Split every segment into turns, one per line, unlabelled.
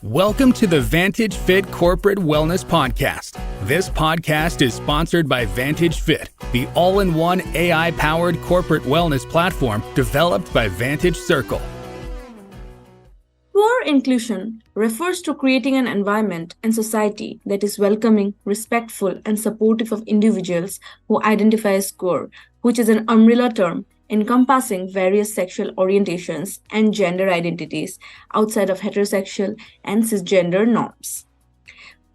Welcome to the Vantage Fit Corporate Wellness Podcast. This podcast is sponsored by Vantage Fit, the all-in-one AI-powered corporate wellness platform developed by Vantage Circle.
Queer inclusion refers to creating an environment and society that is welcoming, respectful, and supportive of individuals who identify as queer, which is an umbrella term encompassing various sexual orientations and gender identities outside of heterosexual and cisgender norms.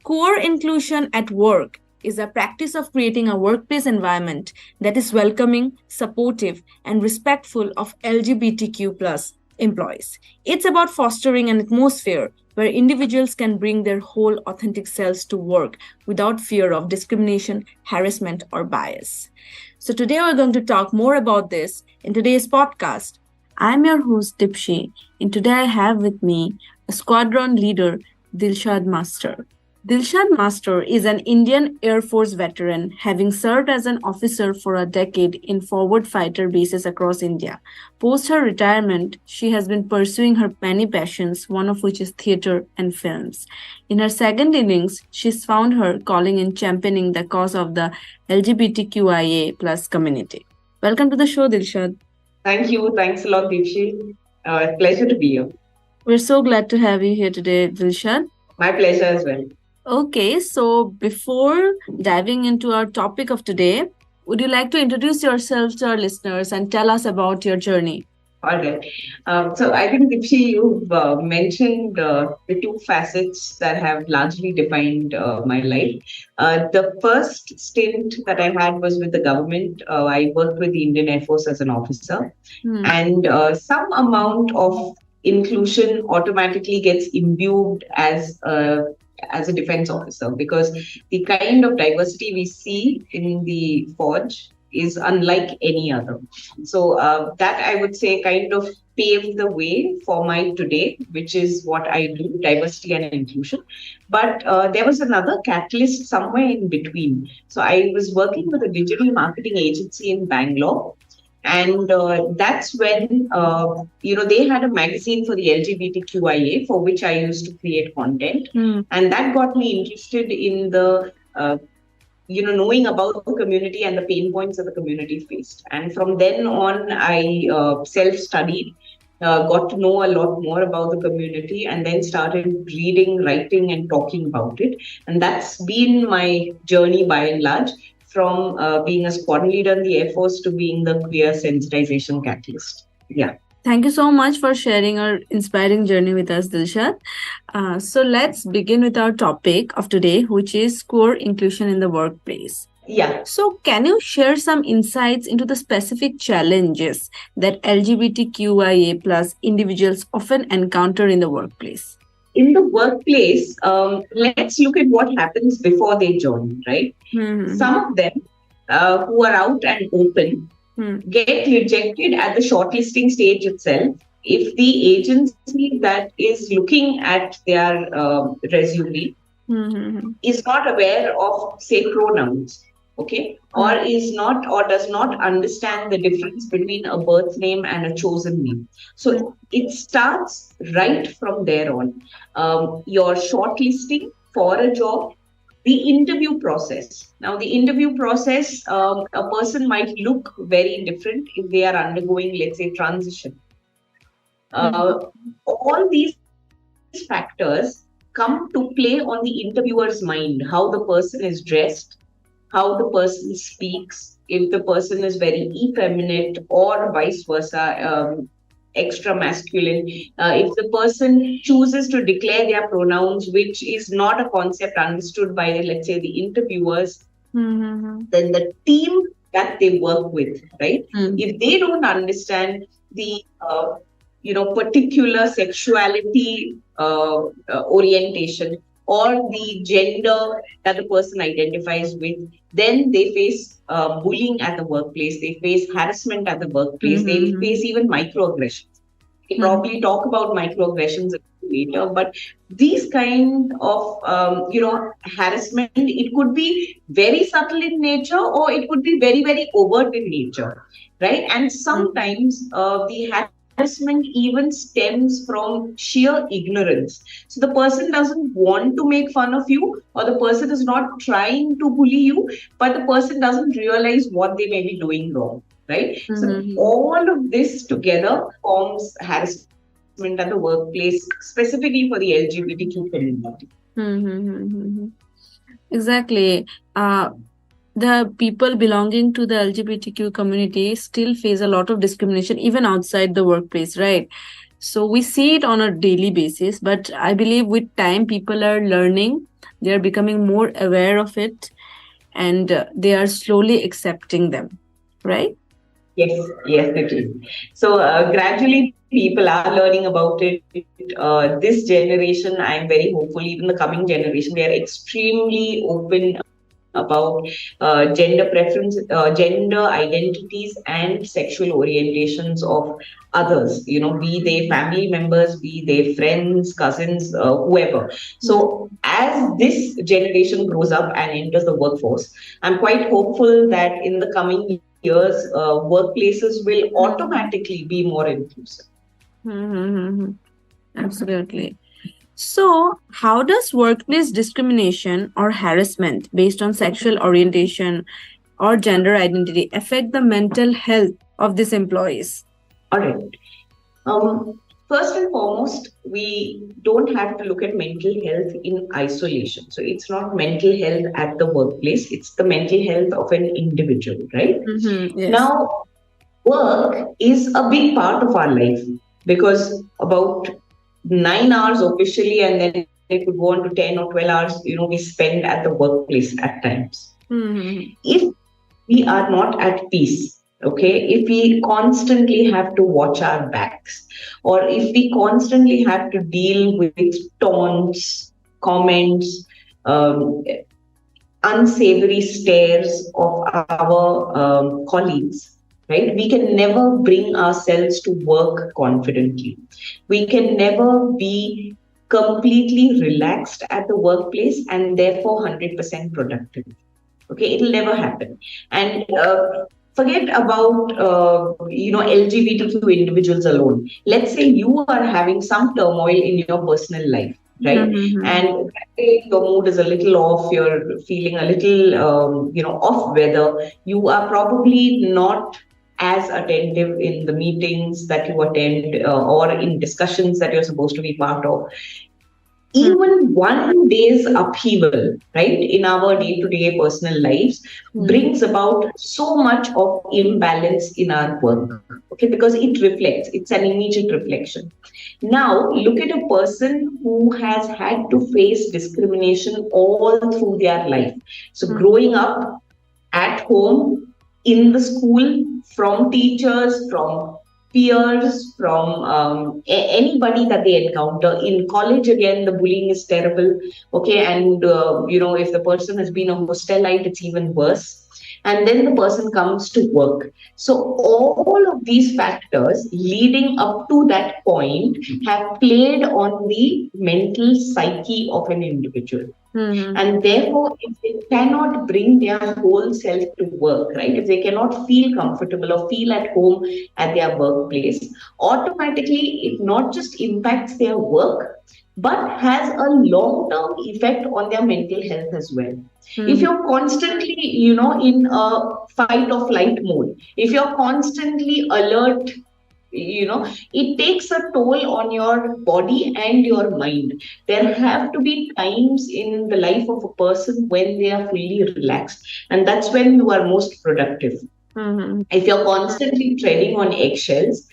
Queer inclusion at work is a practice of creating a workplace environment that is welcoming, supportive, and respectful of LGBTQ+ employees. It's about fostering an atmosphere where individuals can bring their whole authentic selves to work without fear of discrimination, harassment, or bias. So today we're going to talk more about this in today's podcast. I'm your host Dipshi, and today I have with me a Squadron Leader Delshad Master. Delshad Master is an Indian Air Force veteran, having served as an officer for a decade in forward fighter bases across India. Post her retirement, she has been pursuing her many passions, one of which is theatre and films. In her second innings, she's found her calling in championing the cause of the LGBTQIA+ community. Welcome to the show, Delshad.
Thank you. Thanks a lot, Dipshi. Pleasure to be here.
We're so glad to have you here today, Delshad.
My pleasure as well.
Okay, so before diving into our topic of today, would you like to introduce yourself to our listeners and tell us about your journey?
All right. So I think, Dipshi, you've mentioned the two facets that have largely defined my life. The first stint that I had was with the government. I worked with the Indian Air Force as an officer. And some amount of inclusion automatically gets imbued as a defense officer, because the kind of diversity we see in the forge is unlike any other. So that, I would say, kind of paved the way for my today, which is what I do, diversity and inclusion. But there was another catalyst somewhere in between. So I was working with a digital marketing agency in Bangalore. And that's when, they had a magazine for the LGBTQIA, for which I used to create content. And that got me interested in the, knowing about the community and the pain points that the community faced. And from then on, I self-studied, got to know a lot more about the community, and then started reading, writing, and talking about it. And that's been my journey by and large, from being a squadron leader in the Air Force to being the Queer Sensitisation Catalyst. Yeah.
Thank you so much for sharing our inspiring journey with us, Delshad. So let's begin with our topic of today, which is queer inclusion in the workplace.
Yeah.
So can you share some insights into the specific challenges that LGBTQIA+ individuals often encounter in the workplace?
In the workplace, let's look at what happens before they join, right? Some of them who are out and open get rejected at the shortlisting stage itself if the agency that is looking at their resume is not aware of, say, pronouns, okay, or is not, or does not understand the difference between a birth name and a chosen name. So it starts right from there on. Your shortlisting for a job, the interview process. Now, the interview process, a person might look very different if they are undergoing, let's say, transition. All these factors come to play on the interviewer's mind, how the person is dressed, how the person speaks, if the person is very effeminate or vice versa, extra masculine, if the person chooses to declare their pronouns, which is not a concept understood by, let's say, the interviewers, then the team that they work with, right? If they don't understand the, particular sexuality orientation or the gender that the person identifies with, then they face bullying at the workplace, they face harassment at the workplace, they face even microaggressions. We'll probably talk about microaggressions later, but these kind of, harassment, it could be very subtle in nature, or it could be very, very overt in nature, right? And sometimes the harassment even stems from sheer ignorance. So the person doesn't want to make fun of you, or the person is not trying to bully you, but the person doesn't realize what they may be doing wrong, right? So all of this together forms harassment at the workplace, specifically for the LGBTQ community.
Exactly. The people belonging to the LGBTQ community still face a lot of discrimination even outside the workplace, right? So we see it on a daily basis, but I believe with time people are learning, they are becoming more aware of it, and they are slowly accepting them, right?
Yes, it is. So gradually people are learning about it. This generation, I'm very hopeful, even the coming generation, they are extremely open about gender preference, gender identities, and sexual orientations of others. Be they family members, be they friends, cousins, whoever. So as this generation grows up and enters the workforce, I'm quite hopeful that in the coming years, workplaces will automatically be more inclusive.
Absolutely. So, how does workplace discrimination or harassment based on sexual orientation or gender identity affect the mental health of these employees?
All right. First and foremost, we don't have to look at mental health in isolation. So it's not mental health at the workplace, it's the mental health of an individual, right?
Yes.
Now, work is a big part of our life because about 9 hours officially, and then it could go on to 10 or 12 hours, we spend at the workplace at times. If we are not at peace, okay, if we constantly have to watch our backs, or if we constantly have to deal with taunts, comments, unsavory stares of our colleagues, right? We can never bring ourselves to work confidently. We can never be completely relaxed at the workplace and therefore 100% productive. Okay, it'll never happen. And forget about LGBTQ individuals alone. Let's say you are having some turmoil in your personal life, right? And your mood is a little off, you're feeling a little off weather. You are probably not as attentive in the meetings that you attend or in discussions that you're supposed to be part of. Even one day's upheaval, right, in our day-to-day personal lives brings about so much of imbalance in our work, okay, because it reflects, it's an immediate reflection. Now, look at a person who has had to face discrimination all through their life. So growing up at home, in the school, from teachers, from peers, from anybody that they encounter. In college, again, the bullying is terrible. Okay, and if the person has been a hostelite, it's even worse. And then the person comes to work. So all of these factors leading up to that point have played on the mental psyche of an individual. And therefore, if they cannot bring their whole self to work, right, if they cannot feel comfortable or feel at home at their workplace, automatically it not just impacts their work, but has a long-term effect on their mental health as well. If you're constantly, in a fight or flight mode, if you're constantly alert, it takes a toll on your body and your mind. There have to be times in the life of a person when they are fully relaxed, and that's when you are most productive. If you're constantly treading on eggshells,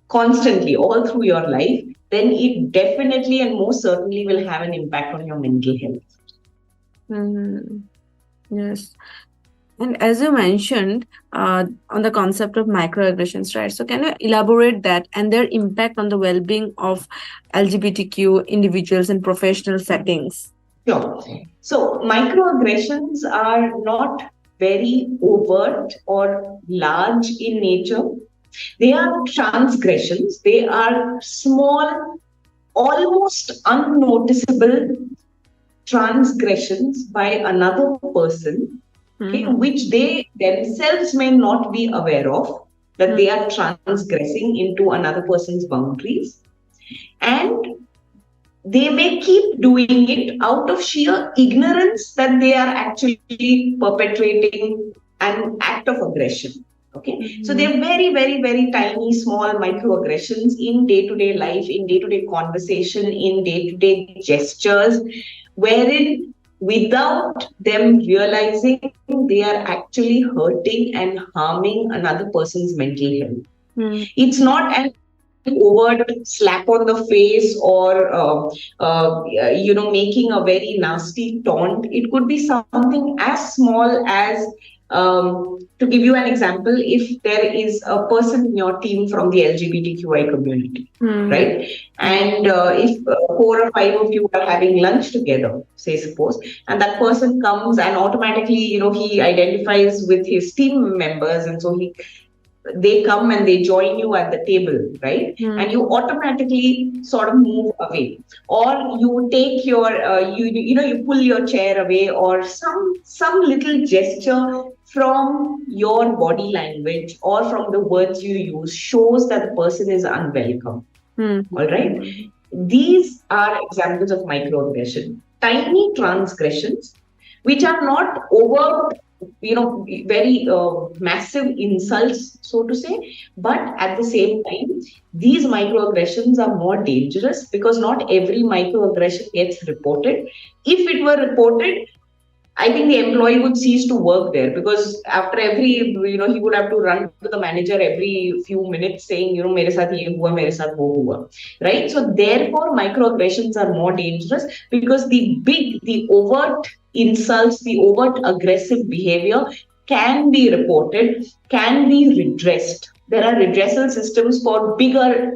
constantly all through your life, then it definitely and most certainly will have an impact on your mental health.
Yes. And as you mentioned on the concept of microaggressions, right? So can you elaborate that and their impact on the well-being of LGBTQ individuals in professional settings?
Sure. So microaggressions are not very overt or large in nature. They are transgressions. They are small, almost unnoticeable transgressions by another person, okay, which they themselves may not be aware of, that they are transgressing into another person's boundaries, and they may keep doing it out of sheer ignorance that they are actually perpetrating an act of aggression. Okay, so they're very, very, very tiny, small microaggressions in day-to-day life, in day-to-day conversation, in day-to-day gestures, wherein without them realizing, they are actually hurting and harming another person's mental health. It's not an overt slap on the face or making a very nasty taunt. It could be something as small as, to give you an example, if there is a person in your team from the LGBTQI community, right? And if 4 or 5 of you are having lunch together, say suppose, and that person comes and automatically, he identifies with his team members, and so they come and they join you at the table, right? And you automatically sort of move away, or you take your, you pull your chair away, or some little gesture from your body language or from the words you use shows that the person is unwelcome. All right. These are examples of microaggression, tiny transgressions, which are not overt, very massive insults, so to say, but at the same time, these microaggressions are more dangerous because not every microaggression gets reported. If it were reported, I think the employee would cease to work there, because after every, he would have to run to the manager every few minutes saying, mere saath ye hua, mere saath wo hua, right? So therefore, microaggressions are more dangerous because the overt insults, the overt aggressive behavior can be reported, can be redressed. There are redressal systems for bigger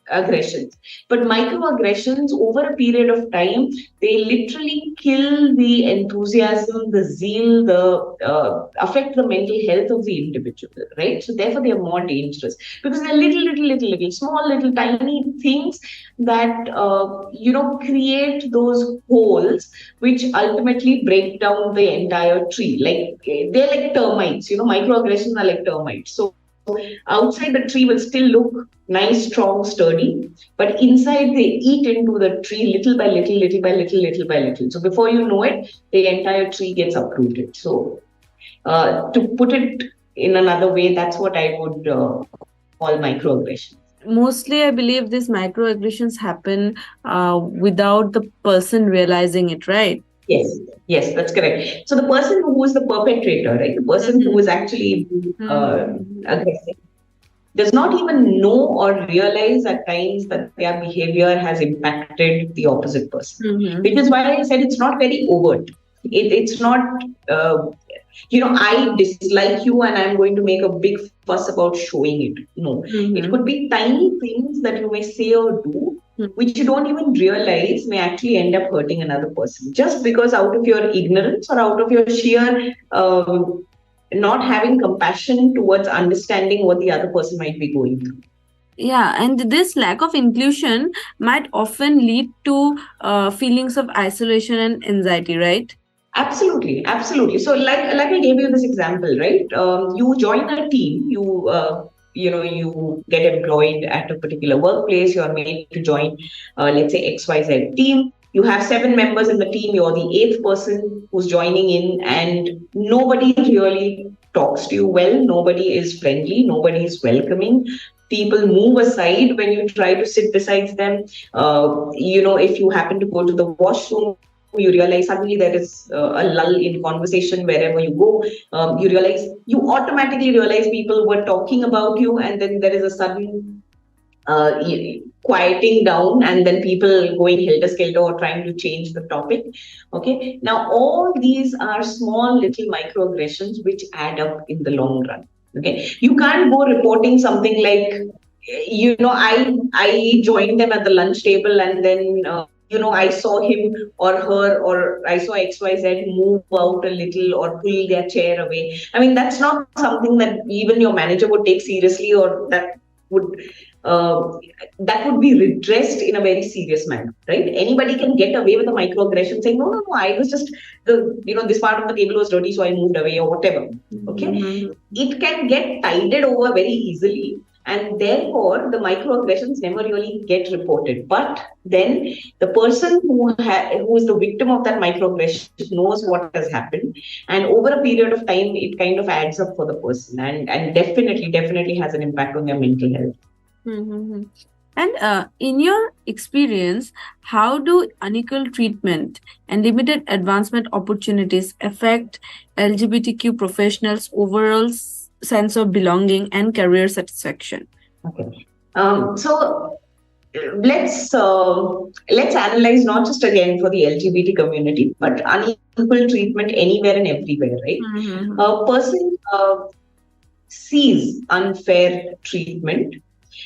aggressions. But microaggressions, over a period of time, they literally kill the enthusiasm, the zeal, affect the mental health of the individual, right? So therefore, they are more dangerous because they're little, small, little, tiny things that, create those holes which ultimately break down the entire tree. Like, they're like termites, microaggressions are like termites. So outside the tree will still look nice, strong, sturdy, but inside they eat into the tree little by little, little by little, little by little. So before you know it, the entire tree gets uprooted. So to put it in another way, that's what I would call microaggressions.
Mostly, I believe these microaggressions happen without the person realizing it, right?
Yes, that's correct. So the person who is the perpetrator, right, the person who is actually aggressive, does not even know or realize at times that their behavior has impacted the opposite person. Which is why I said it's not very overt. It's not, I dislike you and I'm going to make a big fuss about showing it. No, it could be tiny things that you may say or do, which you don't even realize may actually end up hurting another person, just because out of your ignorance or out of your sheer not having compassion towards understanding what the other person might be going through.
Yeah, and this lack of inclusion might often lead to feelings of isolation and anxiety, right?
Absolutely. So like I gave you this example, right? You join a team, you get employed at a particular workplace, you're made to join, let's say, XYZ team. You have 7 members in the team, you're the 8th person who's joining in, and nobody really talks to you well, nobody is friendly, nobody is welcoming. People move aside when you try to sit beside them. If you happen to go to the washroom, you realize suddenly there is a lull in conversation wherever you go. You automatically realize people were talking about you, and then there is a sudden quieting down, and then people going helter-skelter or trying to change the topic. Okay. Now, all these are small little microaggressions which add up in the long run. Okay. You can't go reporting something like, I joined them at the lunch table and then I saw him or her, or I saw XYZ move out a little or pull their chair away. I mean, that's not something that even your manager would take seriously, or that would that would be redressed in a very serious manner, right? Anybody can get away with a microaggression saying, no, I was just this part of the table was dirty, so I moved away or whatever. Okay.
Mm-hmm.
It can get tided over very easily. And therefore, the microaggressions never really get reported. But then the person who is the victim of that microaggression knows what has happened. And over a period of time, it kind of adds up for the person and definitely has an impact on their mental health.
Mm-hmm. And in your experience, how do unequal treatment and limited advancement opportunities affect LGBTQ professionals' overall sense of belonging and career satisfaction?
Okay. So let's analyze not just again for the LGBT community, but unequal treatment anywhere and everywhere, right?
Mm-hmm.
A person sees unfair treatment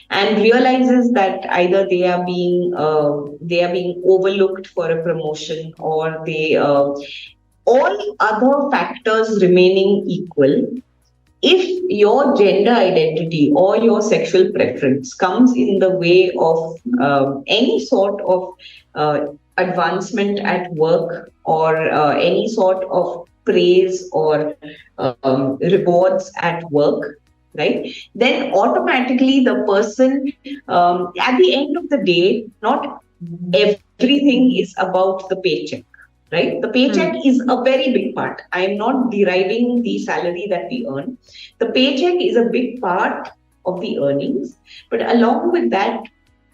and realizes that either they are being overlooked for a promotion, or they all other factors remaining equal. If your gender identity or your sexual preference comes in the way of any sort of advancement at work, or any sort of praise or rewards at work, right, then automatically the person, at the end of the day, not everything is about the paycheck. Right? The paycheck is a very big part. I am not deriving the salary that we earn. The paycheck is a big part of the earnings. But along with that,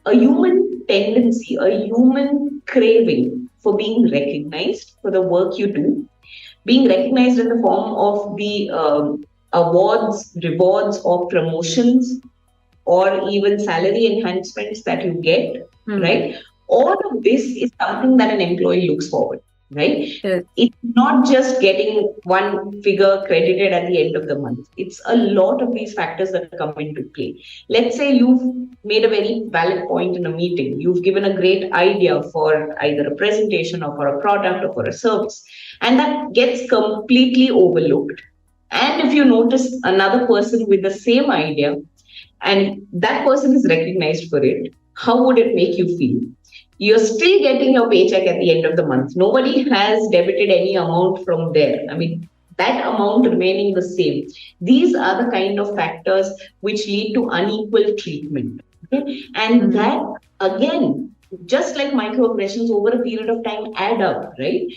a human tendency, a human craving for being recognized for the work you do, being recognized in the form of the awards, rewards, or promotions, or even salary enhancements that you get, right? All of this is something that an employee looks forward. Right?
Yes.
It's not just getting one figure credited at the end of the month. It's a lot of these factors that come into play. Let's say you've made a very valid point in a meeting. You've given a great idea for either a presentation or for a product or for a service, and that gets completely overlooked. And if you notice another person with the same idea and that person is recognized for it, how would it make you feel? You're still getting your paycheck at the end of the month. Nobody has debited any amount from there. I mean, that amount remaining the same. These are the kind of factors which lead to unequal treatment. Okay? And that, again, just like microaggressions over a period of time add up, right?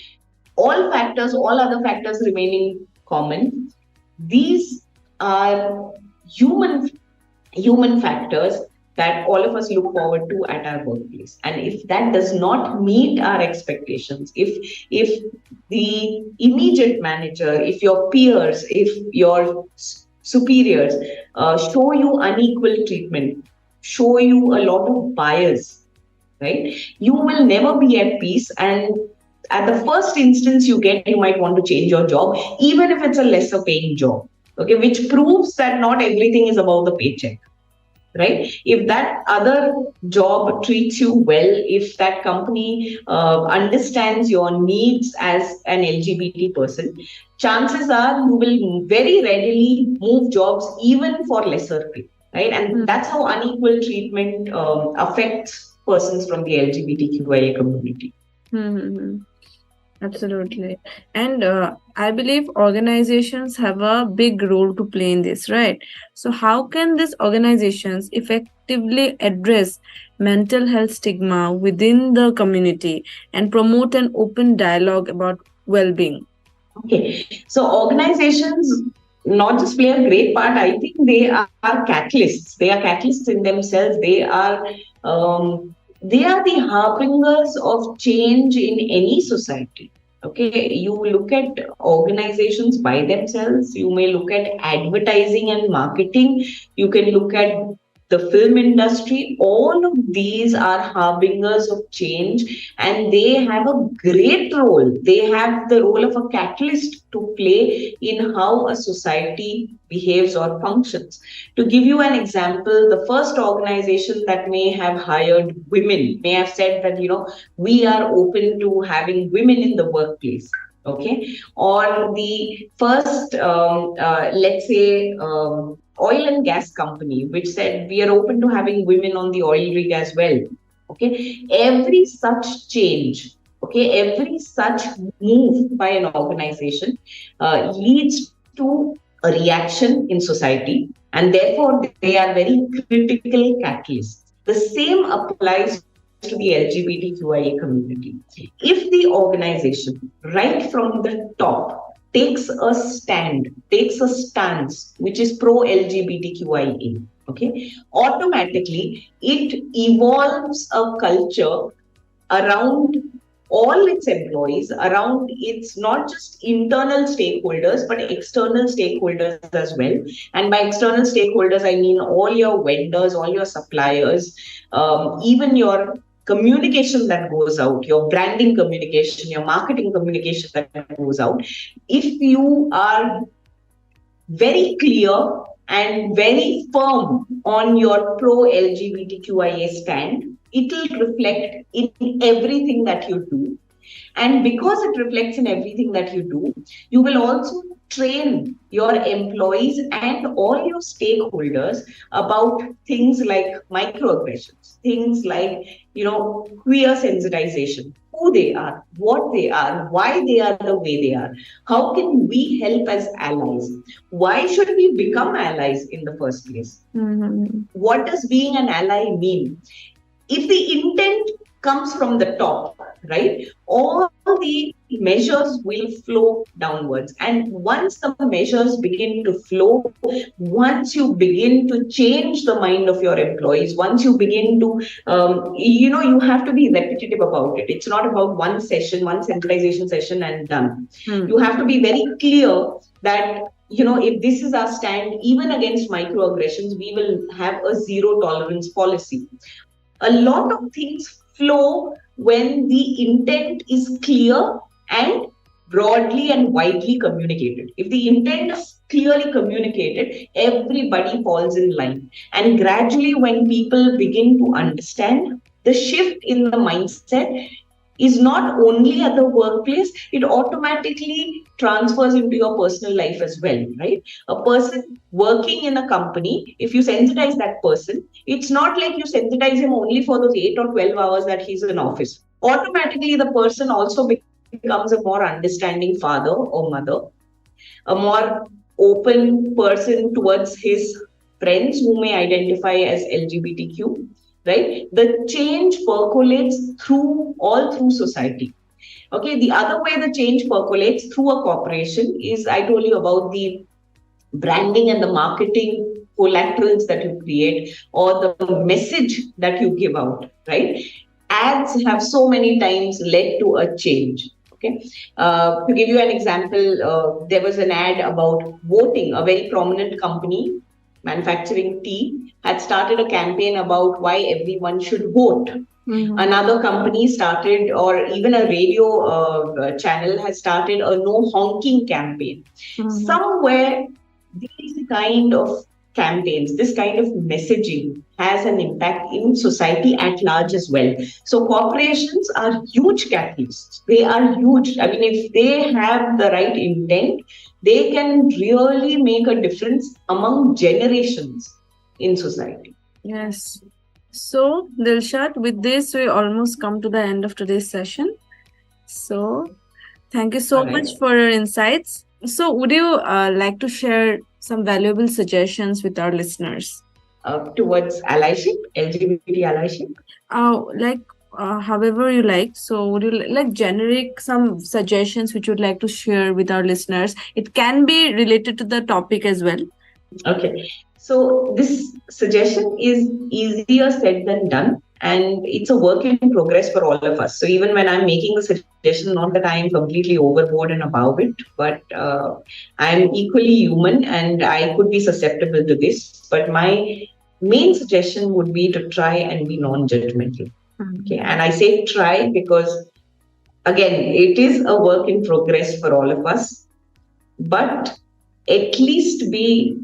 All other factors remaining common. These are human factors that all of us look forward to at our workplace. And if that does not meet our expectations, if the immediate manager, if your peers, if your superiors show you unequal treatment, show you a lot of bias, right, you will never be at peace. And at the first instance you might want to change your job, even if it's a lesser paying job, okay, which proves that not everything is about the paycheck. Right? If that other job treats you well, if that company understands your needs as an LGBT person, chances are you will very readily move jobs even for lesser pay. Right? And that's how unequal treatment affects persons from the LGBTQIA community.
Absolutely. And I believe organizations have a big role to play in this, right? So how can these organizations effectively address mental health stigma within the community and promote an open dialogue about well-being?
Okay. So organizations not just play a great part, I think they are catalysts. They are catalysts in themselves. They are the harbingers of change in any society. Okay, you look at organizations by themselves, you may look at advertising and marketing, you can look at the film industry. All of these are harbingers of change, and they have a great role. They have the role of a catalyst to play in how a society behaves or functions. To give you an example, the first organization that may have hired women may have said that, we are open to having women in the workplace. Okay, or the first, let's say, oil and gas company which said we are open to having women on the oil rig as well. Okay, every such change, okay, every such move by an organization leads to a reaction in society, and therefore they are very critical catalysts. The same applies to the LGBTQIA community. If the organization, right from the top, takes a stance, which is pro-LGBTQIA, okay, automatically it evolves a culture around all its employees, around its not just internal stakeholders, but external stakeholders as well. And by external stakeholders, I mean all your vendors, all your suppliers, even your communication that goes out, your branding communication, your marketing communication that goes out. If you are very clear and very firm on your pro-LGBTQIA stand, it will reflect in everything that you do. And because it reflects in everything that you do, you will also train your employees and all your stakeholders about things like microaggressions, things like, queer sensitization, who they are, what they are, why they are the way they are. How can we help as allies? Why should we become allies in the first place?
Mm-hmm.
What does being an ally mean? If the intent comes from the top, right, all the measures will flow downwards. And once the measures begin to flow, once you begin to change the mind of your employees, once you begin to, you have to be repetitive about it. It's not about one session, one sensitization session and done. You have to be very clear that, if this is our stand, even against microaggressions, we will have a zero tolerance policy. A lot of things flow when the intent is clear and broadly and widely communicated. If the intent is clearly communicated, everybody falls in line. And gradually, when people begin to understand, the shift in the mindset is not only at the workplace, it automatically transfers into your personal life as well, right? A person working in a company, if you sensitize that person, it's not like you sensitize him only for those 8 or 12 hours that he's in office. Automatically, the person also becomes a more understanding father or mother, a more open person towards his friends who may identify as LGBTQ. Right? The change percolates all through society. Okay, the other way the change percolates through a corporation is, I told you about the branding and the marketing collaterals that you create or the message that you give out, right? Ads have so many times led to a change. Okay, to give you an example, there was an ad about voting. A very prominent company manufacturing tea had started a campaign about why everyone should vote. Mm-hmm. Another company started, or even a radio channel has started a no honking campaign. Mm-hmm. Somewhere these kind of campaigns, this kind of messaging has an impact in society at large as well. So corporations are huge catalysts. They are huge. I mean, if they have the right intent, they can really make a difference among generations in society.
Yes. So, Delshad, with this, we almost come to the end of today's session. So, thank you so much for your insights. So, would you like to share some valuable suggestions with our listeners?
Towards allyship, LGBT allyship?
However you like. So would you like generic some suggestions which you'd like to share with our listeners? It can be related to the topic as well.
Okay. So this suggestion is easier said than done. And it's a work in progress for all of us. So even when I'm making the suggestion, not that I am completely overboard and above it, but I'm equally human and I could be susceptible to this. But my main suggestion would be to try and be non-judgmental. Okay, and I say try because, again, it is a work in progress for all of us, but at least be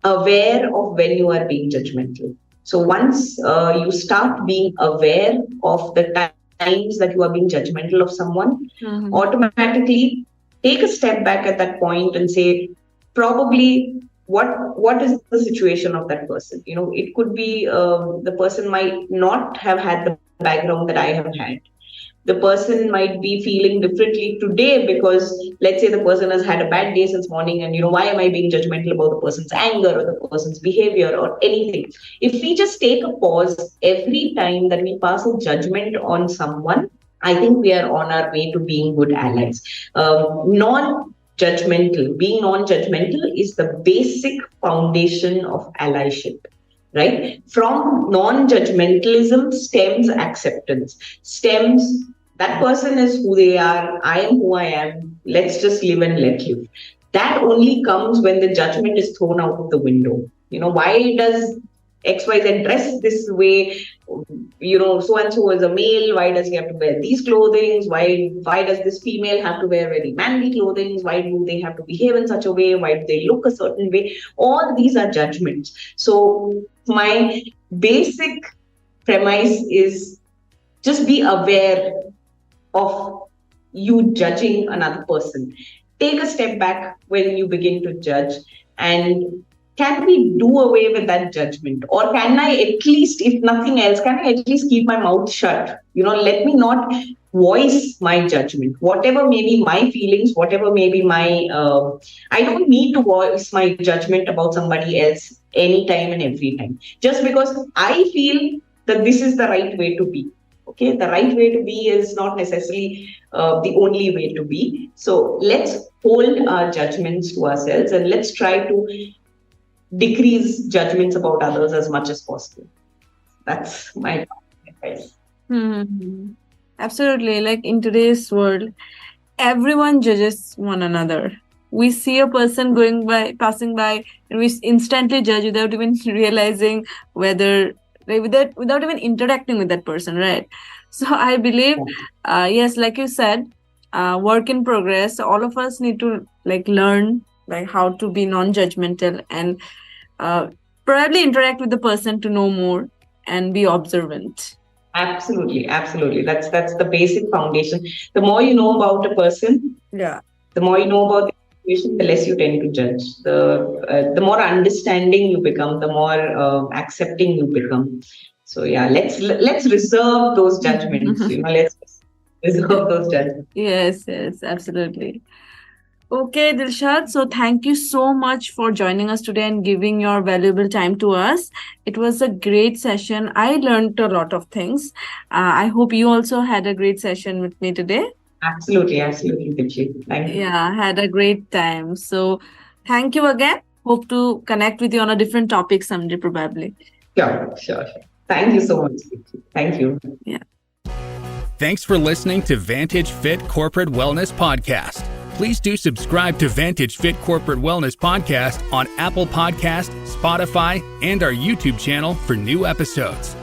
aware of when you are being judgmental. So once you start being aware of the times that you are being judgmental of someone, automatically take a step back at that point and say, probably what is the situation of that person? It could be the person might not have had the background that I have had. The person might be feeling differently today because, let's say, the person has had a bad day since morning, and why am I being judgmental about the person's anger or the person's behavior or anything? If we just take a pause every time that we pass a judgment on someone, I think we are on our way to being good allies. Being non-judgmental is the basic foundation of allyship. Right? From non-judgmentalism stems acceptance, stems that person is who they are, I am who I am, let's just live and let live. That only comes when the judgment is thrown out of the window. Why does XYZ dress this way? So and so is a male. Why does he have to wear these clothings? Why does this female have to wear very manly clothing? Why do they have to behave in such a way? Why do they look a certain way? All these are judgments. So my basic premise is just be aware of you judging another person. Take a step back when you begin to judge, and can we do away with that judgment? Or can I at least, if nothing else, can I at least keep my mouth shut? Let me not voice my judgment. Whatever may be my feelings, whatever may be my, I don't need to voice my judgment about somebody else anytime and every time. Just because I feel that this is the right way to be. Okay, the right way to be is not necessarily the only way to be. So let's hold our judgments to ourselves, and let's try to decrease judgments about others as much as possible. That's my advice.
Mm-hmm. Absolutely. Like in today's world, everyone judges one another. We see a person passing by, and we instantly judge without even realizing without even interacting with that person, right? So I believe, yes, like you said, work in progress. All of us need to learn how to be non-judgmental and probably interact with the person to know more and be observant.
Absolutely. That's the basic foundation. The more you know about a person, the more you know about the situation, the less you tend to judge. The more understanding you become, the more accepting you become. So let's reserve those judgments. Let's reserve those judgments.
Yes, absolutely. Okay, Delshad. So thank you so much for joining us today and giving your valuable time to us. It was a great session. I learned a lot of things. I hope you also had a great session with me today.
Absolutely, Dipshi. Thank you.
Yeah, had a great time. So thank you again. Hope to connect with you on a different topic someday, probably.
Sure. Thank you so much, Dipshi. Thank you.
Yeah.
Thanks for listening to Vantage Fit Corporate Wellness Podcast. Please do subscribe to Vantage Fit Corporate Wellness Podcast on Apple Podcast, Spotify, and our YouTube channel for new episodes.